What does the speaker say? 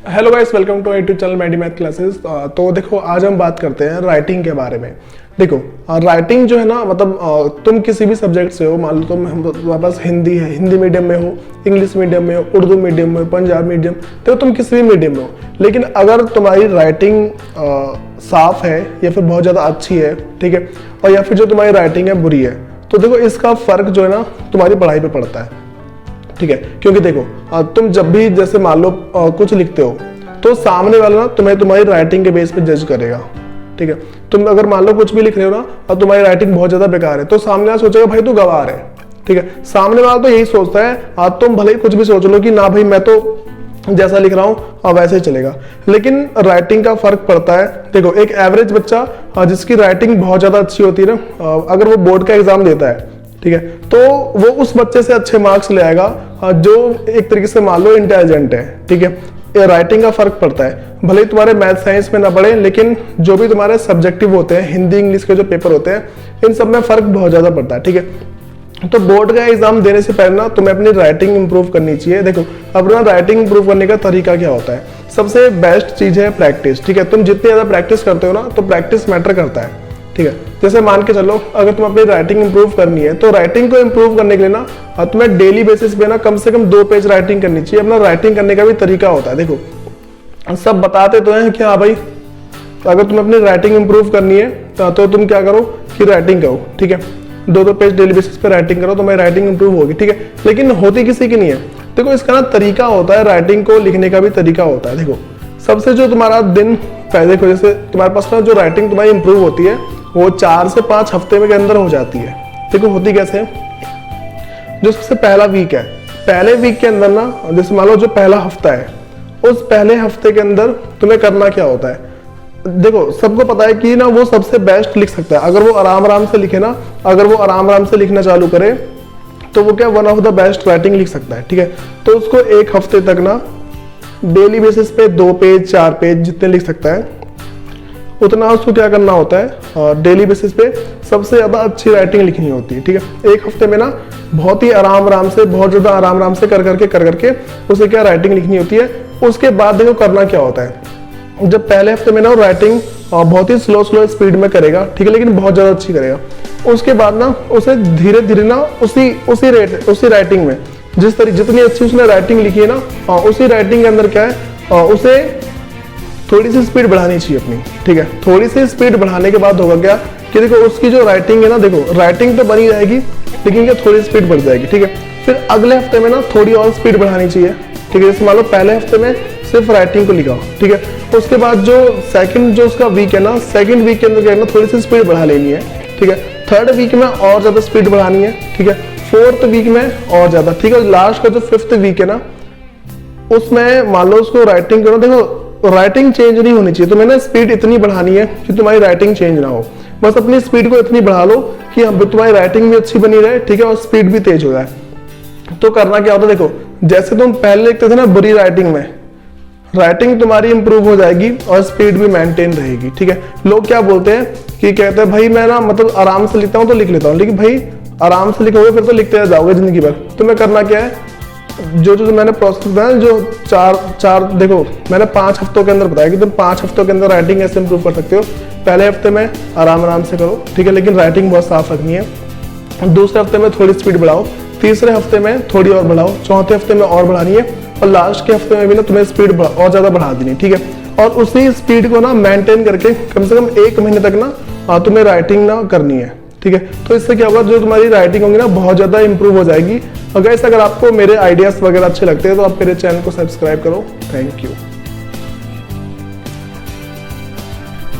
Hello guys, welcome to YouTube channel medi math classes. तो देखो, आज हम बात करते हैं राइटिंग के बारे में। देखो, राइटिंग जो है ना, मतलब तुम किसी भी सब्जेक्ट से हो, मान लो तुम्हारे पास हिंदी है, हिंदी मीडियम में हो, इंग्लिश मीडियम में हो, उर्दू मीडियम में हो, पंजाब मीडियम, तो तुम किसी भी मीडियम में हो, लेकिन अगर तुम्हारी राइटिंग साफ है या फिर बहुत ज़्यादा अच्छी है, ठीक है, और या फिर जो तुम्हारी राइटिंग है बुरी है, तो देखो इसका फर्क जो है ना तुम्हारी पढ़ाई पे पड़ता है। ठीक है, क्योंकि देखो तुम जब भी जैसे मान लो कुछ लिखते हो, तो सामने वाला ना तुम्हें तुम्हारी राइटिंग के बेस पे जज करेगा। ठीक है, तुम अगर मान लो कुछ भी लिख रहे हो ना और तुम्हारी राइटिंग बहुत ज्यादा बेकार है, तो सामने वाला सोचेगा भाई तू गवार है। ठीक है, सामने वाला तो यही सोचता है, तुम भले ही कुछ भी सोच लो कि ना भाई मैं तो जैसा लिख रहा हूँ वैसे ही चलेगा, लेकिन राइटिंग का फर्क पड़ता है। देखो, एक एवरेज बच्चा जिसकी राइटिंग बहुत ज्यादा अच्छी होती है ना, अगर वो बोर्ड का एग्जाम देता है, ठीक है, तो वो उस बच्चे से अच्छे मार्क्स ले आएगा जो एक तरीके से मान लो इंटेलिजेंट है। ठीक है, राइटिंग का फर्क पड़ता है, भले ही तुम्हारे मैथ साइंस में ना पढ़े, लेकिन जो भी तुम्हारे सब्जेक्टिव होते हैं, हिंदी इंग्लिश के जो पेपर होते हैं, इन सब में फर्क बहुत ज्यादा पड़ता है। ठीक है, तो बोर्ड का एग्जाम देने से पहले ना तुम्हें अपनी राइटिंग इंप्रूव करनी चाहिए। देखो, अपना राइटिंग इंप्रूव करने का तरीका क्या होता है, सबसे बेस्ट चीज है प्रैक्टिस। ठीक है, तुम जितनी ज्यादा प्रैक्टिस करते हो ना, तो प्रैक्टिस मैटर करता है। ठीक है, जैसे मान के चलो, अगर तुम अपनी राइटिंग इंप्रूव करनी है, तो राइटिंग को इंप्रूव करने के लिए ना तुम्हें डेली बेसिस पे ना कम से कम 2 पेज राइटिंग करनी चाहिए। अपना राइटिंग करने का भी तरीका होता है। देखो, सब बताते तो हैं कि हाँ भाई, अगर तुम्हें अपनी राइटिंग इंप्रूव करनी है तो तुम क्या करो कि राइटिंग करो। ठीक है, 2 पेज डेली बेसिस पे राइटिंग करो, तुम्हारी राइटिंग इंप्रूव होगी। ठीक है, लेकिन होती किसी की नहीं है। देखो, इसका ना तरीका होता है, राइटिंग को लिखने का भी तरीका होता है। देखो, सबसे जो तुम्हारा दिन पहले की वजह से तुम्हारे पास ना जो राइटिंग तुम्हारी इंप्रूव होती है, वो 4 से 5 हफ्ते में के अंदर हो जाती है। देखो, होती कैसे है, जो सबसे पहला वीक है, पहले वीक के अंदर ना, जैसे मान लो जो पहला हफ्ता है, उस पहले हफ्ते के अंदर तुम्हें करना क्या होता है। देखो, सबको पता है कि ना वो सबसे बेस्ट लिख सकता है अगर वो आराम आराम से लिखे ना, अगर वो आराम आराम से लिखना चालू करे, तो वो क्या one of the best writing लिख सकता है। ठीक है, तो उसको 1 हफ्ते तक ना डेली बेसिस पे 2 पेज 4 पेज जितने लिख सकता है, उतना उसको क्या करना होता है, डेली बेसिस पे सबसे ज्यादा अच्छी राइटिंग लिखनी होती है। ठीक है, 1 हफ्ते में ना बहुत ही आराम आराम से, बहुत ज्यादा आराम आराम से कर करके उसे क्या राइटिंग लिखनी होती है। उसके बाद देखो करना क्या होता है, जब पहले हफ्ते में ना राइटिंग बहुत ही स्लो स्पीड में करेगा, ठीक है, लेकिन बहुत ज्यादा अच्छी करेगा। उसके बाद ना उसे धीरे धीरे ना उसी राइटिंग में जितनी अच्छी उसने राइटिंग लिखी है ना, उसी राइटिंग के अंदर क्या है, उसे थोड़ी सी स्पीड बढ़ानी चाहिए अपनी। ठीक है, थोड़ी सी स्पीड बढ़ाने के बाद होगा क्या कि देखो उसकी जो राइटिंग है ना, देखो राइटिंग तो बनी रहेगी, लेकिन क्या थोड़ी स्पीड बढ़ जाएगी। ठीक है, फिर अगले हफ्ते में ना थोड़ी और स्पीड बढ़ानी चाहिए। ठीक है, जैसे मान लो पहले हफ्ते में सिर्फ राइटिंग को लिखा, ठीक है, उसके बाद जो सेकंड जो उसका वीक है ना, सेकंड वीक के अंदर क्या है ना, थोड़ी सी स्पीड बढ़ा लेनी है। ठीक है, थर्ड वीक में और ज्यादा स्पीड बढ़ानी है। ठीक है, फोर्थ वीक में और ज्यादा। ठीक है, लास्ट का जो 5th वीक है ना, उसमें मान लो उसको राइटिंग करो, देखो राइटिंग चेंज नहीं होनी चाहिए, तुम्हें ना स्पीड इतनी बढ़ानी है कि तुम्हारी राइटिंग चेंज ना हो। बस अपनी स्पीड को इतनी बढ़ा लो कि तुम्हारी राइटिंग भी अच्छी बनी रहे, ठीक है, और स्पीड भी तेज हो जाए। तो करना क्या होता है, देखो जैसे तुम पहले लिखते थे ना बुरी राइटिंग में, राइटिंग तुम्हारी इंप्रूव हो जाएगी और स्पीड भी मेंटेन रहेगी। ठीक है, लोग क्या बोलते हैं कि कहते हैं भाई मैं ना मतलब आराम से लिखता हूँ तो लिख लेता हूँ, लेकिन भाई आराम से लिखोगे फिर तो लिखते जाओगे जिंदगी भर। तुम्हें करना क्या है, जो मैंने प्रोसेस बताया, जो चार देखो मैंने 5 हफ्तों के अंदर बताया कि तुम 5 हफ्तों के अंदर राइटिंग ऐसे इंप्रूव कर सकते हो। पहले हफ्ते में आराम से करो, ठीक है, लेकिन राइटिंग बहुत साफ रखनी है। दूसरे हफ्ते में थोड़ी स्पीड बढ़ाओ, तीसरे हफ्ते में थोड़ी और बढ़ाओ, चौथे हफ्ते में और बढ़ानी है, और लास्ट के हफ्ते में भी ना तुम्हें स्पीड और ज्यादा बढ़ा देनी है। ठीक है, और उसी स्पीड को ना मेंटेन करके कम से कम 1 महीने तक ना तुम्हें राइटिंग ना करनी है। ठीक है, तो इससे क्या होगा, जो तुम्हारी राइटिंग होगी ना बहुत ज्यादा इंप्रूव हो जाएगी। अगर आपको मेरे आइडियाज वगैरह अच्छे लगते हैं तो आप मेरे चैनल को सब्सक्राइब करो। Thank you.